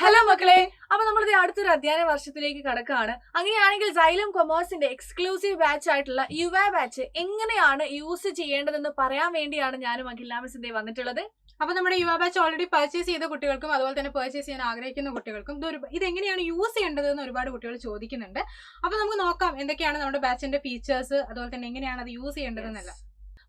Hello മക്കളെ, അപ്പൊ നമ്മളിത് അടുത്തൊരു അധ്യയന വർഷത്തിലേക്ക് കടക്കാണ്. അങ്ങനെയാണെങ്കിൽ സൈലം കൊമേഴ്സിന്റെ എക്സ്ക്ലൂസീവ് ബാച്ച് ആയിട്ടുള്ള യുവ ബാച്ച് എങ്ങനെയാണ് യൂസ് ചെയ്യേണ്ടതെന്ന് പറയാൻ വേണ്ടിയാണ് ഞാനും അഖില മിസ്സിന്റെ വന്നിട്ടുള്ളത്. അപ്പൊ നമ്മുടെ യുവ ബാച്ച് ഓൾറെഡി പർച്ചേസ് ചെയ്ത കുട്ടികൾക്കും അതുപോലെ തന്നെ പർച്ചേസ് ചെയ്യാൻ ആഗ്രഹിക്കുന്ന കുട്ടികൾക്കും ഇതെങ്ങനെയാണ് യൂസ് ചെയ്യേണ്ടതെന്ന് ഒരുപാട് കുട്ടികൾ ചോദിക്കുന്നുണ്ട്. അപ്പൊ നമുക്ക് നോക്കാം എന്തൊക്കെയാണ് നമ്മുടെ ബാച്ചിന്റെ ഫീച്ചേഴ്സ്, അതുപോലെ തന്നെ എങ്ങനെയാണ് അത് യൂസ് ചെയ്യേണ്ടതെന്നല്ല.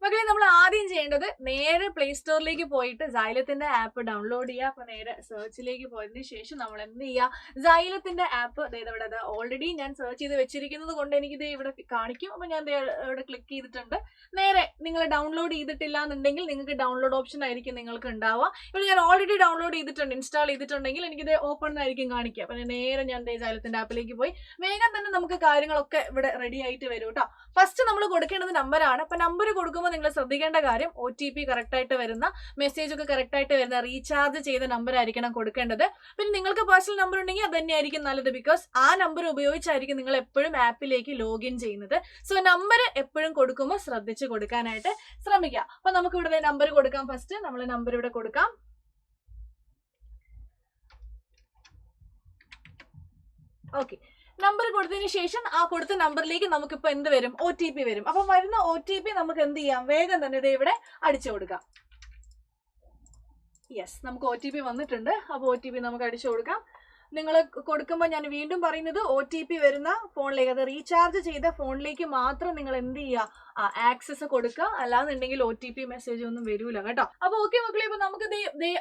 മക്കളെ, നമ്മൾ ആദ്യം ചെയ്യേണ്ടത് നേരെ പ്ലേ സ്റ്റോറിലേക്ക് പോയിട്ട് സൈലത്തിന്റെ ആപ്പ് ഡൗൺലോഡ് ചെയ്യുക. അപ്പൊ നേരെ സെർച്ചിലേക്ക് പോയതിനു ശേഷം നമ്മൾ എന്ത് ചെയ്യുക, സൈലത്തിന്റെ ആപ്പ് ഇവിടെ ഓൾറെഡി ഞാൻ സെർച്ച് ചെയ്ത് വെച്ചിരിക്കുന്നത് കൊണ്ട് എനിക്കിത് ഇവിടെ കാണിക്കും. അപ്പൊ ഞാൻ ഇവിടെ ക്ലിക്ക് ചെയ്തിട്ടുണ്ട്. നേരെ നിങ്ങൾ ഡൗൺലോഡ് ചെയ്തിട്ടില്ല എന്നുണ്ടെങ്കിൽ നിങ്ങൾക്ക് ഡൗൺലോഡ് ഓപ്ഷൻ ആയിരിക്കും നിങ്ങൾക്ക് ഉണ്ടാവുക. ഇവിടെ ഞാൻ ഓൾറെഡി ഡൗൺലോഡ് ചെയ്തിട്ടുണ്ട്, ഇൻസ്റ്റാൾ ചെയ്തിട്ടുണ്ടെങ്കിൽ എനിക്കിത് ഓപ്പൺ ആയിരിക്കും കാണിക്കുക. അപ്പൊ നേരെ ഞാൻ സൈലത്തിന്റെ ആപ്പിലേക്ക് പോയി വേഗം തന്നെ നമുക്ക് കാര്യങ്ങളൊക്കെ ഇവിടെ റെഡി ആയിട്ട് വരും കേട്ടോ. ഫസ്റ്റ് നമ്മൾ കൊടുക്കേണ്ടത് നമ്പറാണ്. അപ്പൊ നമ്പർ കൊടുക്കുമ്പോൾ നിങ്ങൾ ശ്രദ്ധിക്കേണ്ട കാര്യം, OTP കറക്റ്റ് ആയിട്ട് വരുന്ന, മെസ്സേജ് ഒക്കെ കറക്റ്റ് ആയിട്ട് വരുന്ന, റീചാർജ് ചെയ്ത നമ്പർ ആയിരിക്കണം കൊടുക്കേണ്ടത്. പിന്നെ നിങ്ങൾക്ക് പേഴ്സണൽ നമ്പർ ഉണ്ടെങ്കിൽ അത് തന്നെയായിരിക്കും നല്ലത്. ബിക്കോസ് ആ നമ്പർ ഉപയോഗിച്ചായിരിക്കും നിങ്ങൾ എപ്പോഴും ആപ്പിലേക്ക് ലോഗിൻ ചെയ്യുന്നത്. സോ നമ്പർ എപ്പോഴും കൊടുക്കുമ്പോൾ ശ്രദ്ധിച്ച് കൊടുക്കാനായിട്ട് ശ്രമിക്കുക. അപ്പൊ നമുക്ക് ഇവിടെ നമ്പർ കൊടുക്കാം. ഫസ്റ്റ് നമ്മൾ നമ്പർ ഇവിടെ കൊടുക്കാം. ഓക്കെ, നമ്പർ കൊടുത്തതിന് ശേഷം ആ കൊടുത്ത നമ്പറിലേക്ക് നമുക്കിപ്പോ എന്ത് വരും, OTP വരും. അപ്പൊ വരുന്ന OTP നമുക്ക് എന്ത് ചെയ്യാം, വേഗം തന്നെ ഇത് ഇവിടെ അടിച്ചു കൊടുക്കാം. യെസ്, നമുക്ക് OTP വന്നിട്ടുണ്ട്. അപ്പൊ OTP നമുക്ക് അടിച്ചു കൊടുക്കാം. നിങ്ങൾ കൊടുക്കുമ്പോൾ ഞാൻ വീണ്ടും പറയുന്നത്, OTP വരുന്ന ഫോണിലേക്ക്, അത് റീചാർജ് ചെയ്ത ഫോണിലേക്ക് മാത്രം നിങ്ങൾ എന്ത് ചെയ്യുക, ആക്സസ് കൊടുക്കുക. അല്ലാന്നുണ്ടെങ്കിൽ OTP മെസ്സേജ് ഒന്നും വരൂല കേട്ടോ. അപ്പൊ ഓക്കെ മക്കളെ, ഇപ്പൊ നമുക്ക്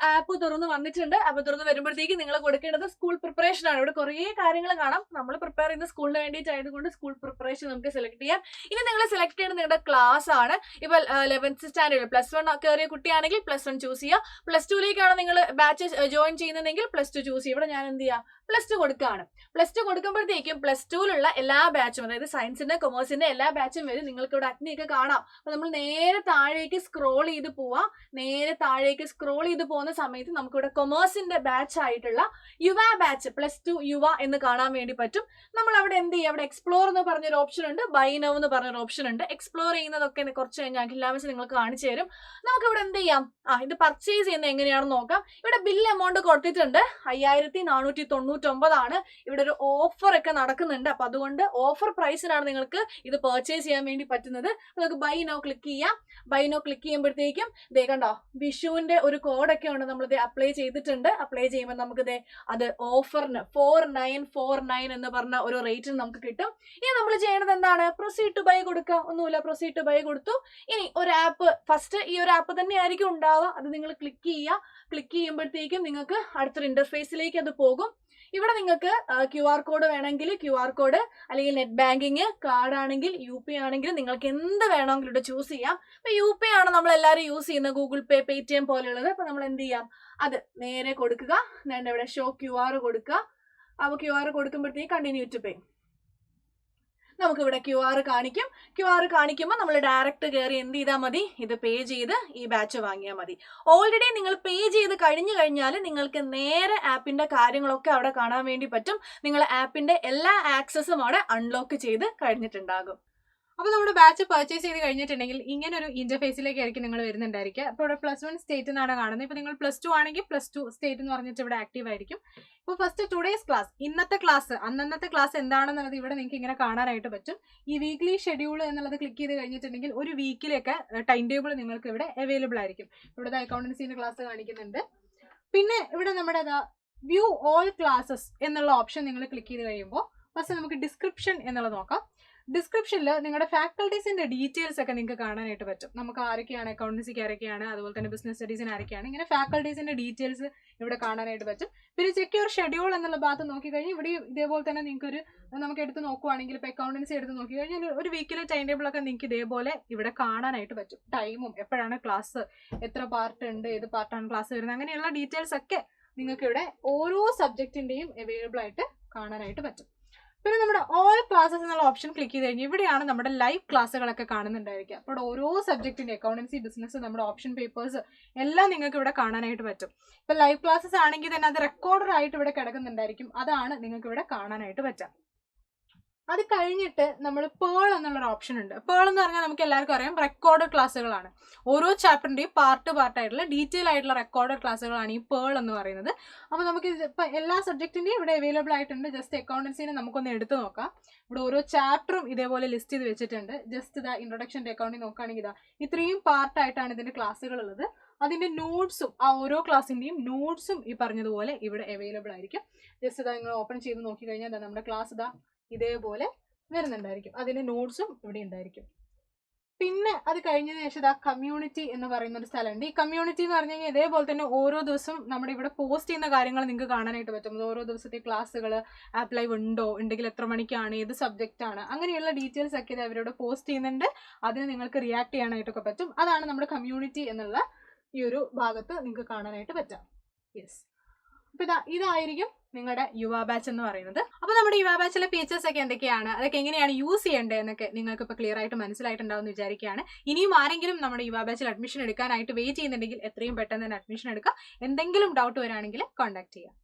ആപ്പ് തുറന്ന് വന്നിട്ടുണ്ട്. അപ്പൊ തുറന്ന് വരുമ്പോഴത്തേക്ക് നിങ്ങൾ കൊടുക്കേണ്ടത് സ്കൂൾ പ്രിപ്പറേഷൻ ആണ്. ഇവിടെ കുറേ കാര്യങ്ങൾ കാണാം. നമ്മൾ പ്രിപ്പയർ ചെയ്യുന്ന സ്കൂളിന് വേണ്ടിയിട്ടായതുകൊണ്ട് സ്കൂൾ പ്രിപ്പറേഷൻ നമുക്ക് സെലക്ട് ചെയ്യാം. ഇനി നിങ്ങൾ സെലക്ട് ചെയ്യുന്നത് നിങ്ങളുടെ ക്ലാസ് ആണ്. ഇപ്പൊ 11th സ്റ്റാൻഡേർഡ് +1 കയറിയ കുട്ടിയാണെങ്കിൽ +1 ചൂസ് ചെയ്യുക. +2ലേക്കാണ് നിങ്ങൾ ബാച്ച് ജോയിൻ ചെയ്യുന്നതെങ്കിൽ +2 ചൂസ് ചെയ്യുക. ഇവിടെ ഞാൻ എന്ത് ചെയ്യാം, +2 കൊടുക്കുകയാണ്. +2 കൊടുക്കുമ്പോഴത്തേക്കും +2ലുള്ള എല്ലാ ബാച്ചും, അതായത് സയൻസിന്റെ കൊമേഴ്സിന്റെ എല്ലാ ബാച്ചും വരും. നിങ്ങൾക്ക് ഇവിടെ അഗ്നിയൊക്കെ കാണാം. അപ്പൊ നമ്മൾ നേരെ താഴേക്ക് സ്ക്രോൾ ചെയ്ത് പോവാം. നേരെ താഴേക്ക് സ്ക്രോൾ ചെയ്ത് പോകുന്ന സമയത്ത് നമുക്കിവിടെ കൊമേഴ്സിന്റെ ബാച്ച് ആയിട്ടുള്ള യുവ ബാച്ച് +2 യുവ എന്ന് കാണാൻ വേണ്ടി പറ്റും. നമ്മൾ അവിടെ എന്ത് ചെയ്യുക, അവിടെ എക്സ്പ്ലോർ എന്ന് പറഞ്ഞൊരു ഓപ്ഷൻ ഉണ്ട്, ബൈ നൗ എന്ന് പറഞ്ഞൊരു ഓപ്ഷൻ ഉണ്ട്. എക്സ്പ്ലോർ ചെയ്യുന്നതൊക്കെ കുറച്ച് കഴിഞ്ഞാൽ അഖില മിസ് നിങ്ങൾക്ക് കാണിച്ചു തരും. നമുക്ക് ഇവിടെ എന്ത് ചെയ്യാം, ഇത് പർച്ചേസ് ചെയ്യുന്നത് എങ്ങനെയാണെന്ന് നോക്കാം. ഇവിടെ ബില്ല് എമൗണ്ട് കൊടുത്തിട്ടുണ്ട്, 5499 ആണ്. ഇവിടെ ഒരു ഓഫർ ഒക്കെ നടക്കുന്നുണ്ട്. അപ്പൊ അതുകൊണ്ട് ഓഫർ പ്രൈസിനാണ് നിങ്ങൾക്ക് ഇത് പർച്ചേസ് ചെയ്യാൻ വേണ്ടി പറ്റുന്നത്. നമുക്ക് ബൈ നൗ ക്ലിക്ക് ചെയ്യാം. ബൈ നൗ ക്ലിക്ക് ചെയ്യുമ്പോഴത്തേക്കും കണ്ടോ, വിഷുവിന്റെ ഒരു കോഡൊക്കെ ഉണ്ട്, നമ്മളിത് അപ്ലൈ ചെയ്തിട്ടുണ്ട്. അപ്ലൈ ചെയ്യുമ്പോൾ നമുക്ക് അത് ഓഫറിന് 4949 എന്ന് പറഞ്ഞ ഒരു റേറ്റിന് നമുക്ക് കിട്ടും. ഇനി നമ്മൾ ചെയ്യേണ്ടത് എന്താണ്, പ്രൊസീഡ് ടു ബൈ കൊടുക്കുക. ഒന്നുമില്ല, പ്രൊസീഡ് ടു ബൈ കൊടുത്തു. ഇനി ഒരു ആപ്പ്, ഫസ്റ്റ് ഈ ഒരു ആപ്പ് തന്നെ ആയിരിക്കും ഉണ്ടാവുക. അത് നിങ്ങൾ ക്ലിക്ക് ചെയ്യുക. ക്ലിക്ക് ചെയ്യുമ്പോഴത്തേക്കും നിങ്ങൾക്ക് അടുത്തൊരു ഇന്റർഫേസിലേക്ക് അത് പോകും. ഇവിടെ നിങ്ങൾക്ക് QR കോഡ് വേണമെങ്കിൽ QR കോഡ്, അല്ലെങ്കിൽ നെറ്റ് ബാങ്കിങ്, കാർഡ് ആണെങ്കിൽ UP ആണെങ്കിൽ നിങ്ങൾക്ക് എന്ത് വേണമെങ്കിലും ഇവിടെ ചൂസ് ചെയ്യാം. ഇപ്പൊ UP ആണ് നമ്മൾ എല്ലാവരും യൂസ് ചെയ്യുന്നത്, ഗൂഗിൾ പേ, Paytm പോലെയുള്ളത്. അപ്പൊ നമ്മൾ എന്ത് ചെയ്യാം, അത് നേരെ കൊടുക്കുക. ഞാൻ ഇവിടെ ഷോ QR കൊടുക്കുക. അപ്പൊ QR കൊടുക്കുമ്പോഴത്തേക്ക് കണ്ടിന്യൂ ടു പേ, നമുക്ക് ഇവിടെ QR കാണിക്കും. QR കാണിക്കുമ്പോൾ നമ്മൾ ഡയറക്റ്റ് കയറി എന്ത് ചെയ്താൽ മതി, ഇത് പേ ചെയ്ത് ഈ ബാച്ച് വാങ്ങിയാൽ മതി. ഓൾറെഡി നിങ്ങൾ പേ ചെയ്ത് കഴിഞ്ഞാൽ നിങ്ങൾക്ക് നേരെ ആപ്പിന്റെ കാര്യങ്ങളൊക്കെ അവിടെ കാണാൻ വേണ്ടി പറ്റും. നിങ്ങൾ ആപ്പിന്റെ എല്ലാ ആക്സസും അവിടെ അൺലോക്ക് ചെയ്ത് കഴിഞ്ഞിട്ടുണ്ടാകും. അപ്പൊ നമ്മുടെ ബാച്ച് പർച്ചേസ് ചെയ്ത് കഴിഞ്ഞിട്ടുണ്ടെങ്കിൽ ഇങ്ങനെ ഒരു ഇന്റർഫേസിലേക്ക് ആയിരിക്കും നിങ്ങൾ വരുന്നുണ്ടായിരിക്കുക. അപ്പൊ ഇവിടെ +1 സ്റ്റേറ്റ് എന്നാണ് കാണുന്നത്. ഇപ്പൊ നിങ്ങൾ +2 ആണെങ്കിൽ +2 സ്റ്റേറ്റ് എന്ന് പറഞ്ഞിട്ട് ഇവിടെ ആക്റ്റീവ് ആയിരിക്കും. ഇപ്പൊ ഫസ്റ്റ് ടുഡേസ് ക്ലാസ്, ഇന്നത്തെ ക്ലാസ്, അന്നത്തെ ക്ലാസ് എന്താണെന്നുള്ളത് ഇവിടെ നിങ്ങൾക്ക് ഇങ്ങനെ കാണാനായിട്ട് പറ്റും. ഈ വീക്ക്ലി ഷെഡ്യൂൾ എന്നുള്ളത് ക്ലിക്ക് ചെയ്ത് കഴിഞ്ഞിട്ടുണ്ടെങ്കിൽ ഒരു വീക്കിലൊക്കെ ടൈം ടേബിൾ നിങ്ങൾക്ക് ഇവിടെ അവൈലബിൾ ആയിരിക്കും. ഇവിടെ അക്കൗണ്ടൻസിന്റെ ക്ലാസ് കാണിക്കുന്നുണ്ട്. പിന്നെ ഇവിടെ നമ്മുടെ വ്യൂ ഓൾ ക്ലാസ്സസ് എന്നുള്ള ഓപ്ഷൻ നിങ്ങൾ ക്ലിക്ക് ചെയ്ത് കഴിയുമ്പോൾ ഫസ്റ്റ് നമുക്ക് ഡിസ്ക്രിപ്ഷൻ എന്നുള്ളത് നോക്കാം. ഡിസ്ക്രിപ്ഷനിൽ നിങ്ങളുടെ ഫാക്കൽറ്റീസിന്റെ ഡീറ്റെയിൽസ് ഒക്കെ നിങ്ങൾക്ക് കാണാനായിട്ട് പറ്റും. നമുക്ക് ആരൊക്കെയാണ്, അക്കൗണ്ടൻസിക്ക് ആരൊക്കെയാണ്, അതുപോലെ തന്നെ ബിസിനസ് സ്റ്റഡീസിന് ആരൊക്കെയാണ്, ഇങ്ങനെ ഫാക്കൽറ്റീസിന്റെ ഡീറ്റെയിൽസ് ഇവിടെ കാണാനായിട്ട് പറ്റും. പിന്നെ ചെക്ക് യുവർ ഷെഡ്യൂൾ എന്നുള്ള ഭാഗത്ത് നോക്കിക്കഴിഞ്ഞാൽ ഇവിടെ ഇതേപോലെ തന്നെ നിങ്ങൾക്ക് നമുക്ക് എടുത്ത് നോക്കുവാണെങ്കിൽ, ഇപ്പോൾ അക്കൗണ്ടൻസി എടുത്ത് നോക്കിക്കഴിഞ്ഞാൽ ഒരു വീക്കിലെ ടൈം ടേബിൾ ഒക്കെ നിങ്ങൾക്ക് ഇതേപോലെ ഇവിടെ കാണാനായിട്ട് പറ്റും. ടൈമും എപ്പോഴാണ് ക്ലാസ്, എത്ര പാർട്ട് ഉണ്ട്, ഏത് പാർട്ടാണ് ക്ലാസ് വരുന്നത്, അങ്ങനെയുള്ള ഡീറ്റെയിൽസ് ഒക്കെ നിങ്ങൾക്ക് ഇവിടെ ഓരോ സബ്ജക്റ്റിന്റെയും അവൈലബിൾ ആയിട്ട് കാണാനായിട്ട് പറ്റും. പിന്നെ നമ്മുടെ ഓൾ ക്ലാസ്സസ് എന്നുള്ള ഓപ്ഷൻ ക്ലിക്ക് ചെയ്ത് കഴിഞ്ഞാൽ ഇവിടെയാണ് നമ്മുടെ ലൈവ് ക്ലാസ്സുകളൊക്കെ കാണുന്നുണ്ടായിരിക്കുക. അപ്പോൾ ഓരോ സബ്ജക്റ്റിന്റെ അക്കൗണ്ടൻസി, ബിസിനസ്, നമ്മുടെ ഓപ്ഷൻ പേപ്പേഴ്സ് എല്ലാം നിങ്ങൾക്ക് ഇവിടെ കാണാനായിട്ട് പറ്റും. ഇപ്പൊ ലൈവ് ക്ലാസ്സസ് ആണെങ്കിൽ തന്നെ അത് റെക്കോർഡർ ആയിട്ട് ഇവിടെ കിടക്കുന്നുണ്ടായിരിക്കും. അതാണ് നിങ്ങൾക്ക് ഇവിടെ കാണാനായിട്ട് പറ്റുക. അത് കഴിഞ്ഞിട്ട് നമ്മൾ പേൾ എന്നുള്ളൊരു ഓപ്ഷൻ ഉണ്ട്. പേൾ എന്ന് പറഞ്ഞാൽ നമുക്ക് എല്ലാവർക്കും അറിയാം റെക്കോർഡ് ക്ലാസ്സുകളാണ്. ഓരോ ചാപ്റ്ററിന്റെയും പാർട്ടായിട്ടുള്ള ഡീറ്റെയിൽ ആയിട്ടുള്ള റെക്കോർഡ് ക്ലാസ്സുകളാണ് ഈ പേൾ എന്ന് പറയുന്നത്. അപ്പോൾ നമുക്ക് ഇപ്പം എല്ലാ സബ്ജക്റ്റിന്റെയും ഇവിടെ അവൈലബിൾ ആയിട്ടുണ്ട്. ജസ്റ്റ് അക്കൗണ്ടൻസിനെ നമുക്കൊന്ന് എടുത്തു നോക്കാം. ഇവിടെ ഓരോ ചാപ്റ്ററും ഇതേപോലെ ലിസ്റ്റ് ചെയ്ത് വെച്ചിട്ടുണ്ട്. ജസ്റ്റ് ഇതാ ഇൻട്രൊഡക്ഷൻ ടു അക്കൗണ്ടിങ് നോക്കുകയാണെങ്കിൽ ഇതാ ഇത്രയും പാർട്ടായിട്ടാണ് ഇതിന്റെ ക്ലാസ്സുകൾ ഉള്ളത്. അതിന്റെ നോട്ട്സും ആ ഓരോ ക്ലാസ്സിന്റെയും നോട്ട്സും ഈ പറഞ്ഞതുപോലെ ഇവിടെ അവൈലബിൾ ആയിരിക്കും. ജസ്റ്റ് ഇതാ നിങ്ങൾ ഓപ്പൺ ചെയ്ത് നോക്കി കഴിഞ്ഞാൽ നമ്മുടെ ക്ലാസ് ഇതാ ഇതേപോലെ വരുന്നുണ്ടായിരിക്കും. അതിന്റെ നോട്ട്സും ഇവിടെ ഉണ്ടായിരിക്കും. പിന്നെ അത് കഴിഞ്ഞതിന് ശേഷം ഇതാ കമ്മ്യൂണിറ്റി എന്ന് പറയുന്ന ഒരു സ്ഥലമുണ്ട്. ഈ കമ്മ്യൂണിറ്റി എന്ന് പറഞ്ഞു കഴിഞ്ഞാൽ ഇതേപോലെ തന്നെ ഓരോ ദിവസം നമ്മുടെ ഇവിടെ പോസ്റ്റ് ചെയ്യുന്ന കാര്യങ്ങൾ നിങ്ങൾക്ക് കാണാനായിട്ട് പറ്റും. ഓരോ ദിവസത്തെ ക്ലാസ്സുകൾ ആപ്പ് ലൈവ് ഉണ്ടെങ്കിൽ എത്ര മണിക്കാണ്, ഏത് സബ്ജക്റ്റ് ആണ്, അങ്ങനെയുള്ള ഡീറ്റെയിൽസ് ഒക്കെ ഇത് അവരോട് പോസ്റ്റ് ചെയ്യുന്നുണ്ട്. അതിന് നിങ്ങൾക്ക് റിയാക്ട് ചെയ്യാനായിട്ടൊക്കെ പറ്റും. അതാണ് നമ്മുടെ കമ്മ്യൂണിറ്റി എന്നുള്ള ഈ ഒരു ഭാഗത്ത് നിങ്ങൾക്ക് കാണാനായിട്ട് പറ്റാം. യെസ്, അപ്പൊ ഇതായിരിക്കും നിങ്ങളുടെ യുവ ബാച്ച് എന്ന് പറയുന്നത്. അപ്പൊ നമ്മുടെ യുവ ബാച്ചിലെ ഫീച്ചേഴ്സ് ഒക്കെ എന്തൊക്കെയാണ്, അതൊക്കെ എങ്ങനെയാണ് യൂസ് ചെയ്യേണ്ടത് എന്നൊക്കെ നിങ്ങൾക്ക് ഇപ്പൊ ക്ലിയർ ആയിട്ട് മനസ്സിലായിട്ടുണ്ടാവും എന്ന് വിചാരിക്കുകയാണ്. ഇനിയും ആരെങ്കിലും നമ്മുടെ യുവ ബാച്ചിൽ അഡ്മിഷൻ എടുക്കാനായിട്ട് വെയിറ്റ് ചെയ്യുന്നുണ്ടെങ്കിൽ എത്രയും പെട്ടെന്ന് തന്നെ അഡ്മിഷൻ എടുക്കാം. എന്തെങ്കിലും ഡൗട്ട് വരാണെങ്കിൽ കോൺടാക്ട് ചെയ്യാം.